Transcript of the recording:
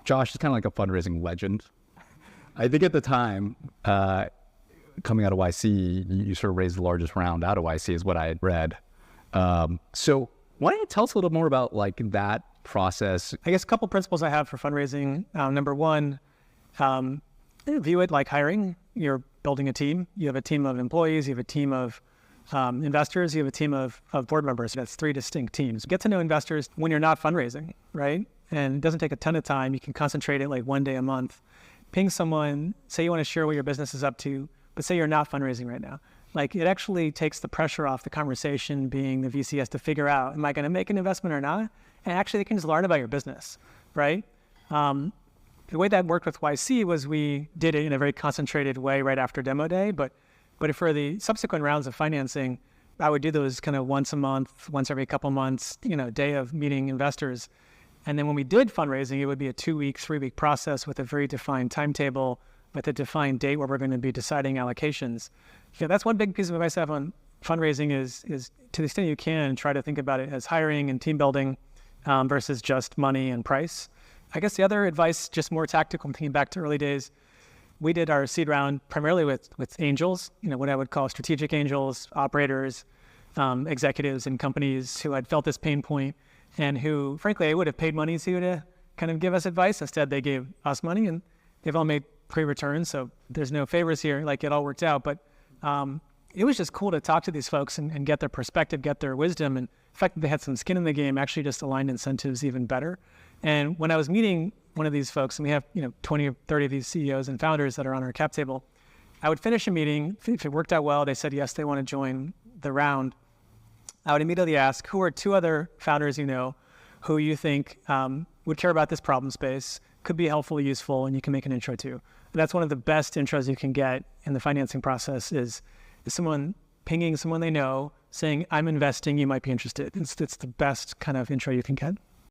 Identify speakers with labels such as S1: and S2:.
S1: Josh is kind of like a fundraising legend. I think at the time, coming out of YC, you sort of raised the largest round out of YC is what I had read. So why don't you tell us a little more about like that process?
S2: I guess a couple principles I have for fundraising. Number one, view it like hiring. You're building a team. You have a team of employees. You have a team of investors. You have a team of board members. That's 3 distinct teams. Get to know investors when you're not fundraising, right? And it doesn't take a ton of time. You can concentrate it like 1 day a month. Ping someone, say you want to share what your business is up to, but say you're not fundraising right now. Like it actually takes the pressure off the conversation being the VC has to figure out, am I going to make an investment or not? And actually they can just learn about your business, right? The way that worked with YC was we did it in a very concentrated way right after demo day, but for the subsequent rounds of financing, I would do those kind of once a month, once every couple months, day of meeting investors. And then when we did fundraising, it would be a 2-week, 3-week process with a very defined timetable, with a defined date where we're going to be deciding allocations. That's one big piece of advice I have on fundraising is to the extent you can, try to think about it as hiring and team building versus just money and price. I guess the other advice, just more tactical, thinking back to early days, we did our seed round primarily with angels, what I would call strategic angels, operators, executives in companies who had felt this pain point and who, frankly, I would have paid money to kind of give us advice. Instead, they gave us money, and they've all made pre-returns, so there's no favors here. Like, it all worked out. But it was just cool to talk to these folks and get their perspective, get their wisdom. And the fact that they had some skin in the game actually just aligned incentives even better. And when I was meeting one of these folks, and we have 20 or 30 of these CEOs and founders that are on our cap table, I would finish a meeting. If it worked out well, they said yes, they want to join the round. I would immediately ask, who are 2 other founders who you think would care about this problem space, could be helpful, useful, and you can make an intro to. And that's one of the best intros you can get in the financing process is someone pinging someone they know, saying, I'm investing, you might be interested. It's the best kind of intro you can get.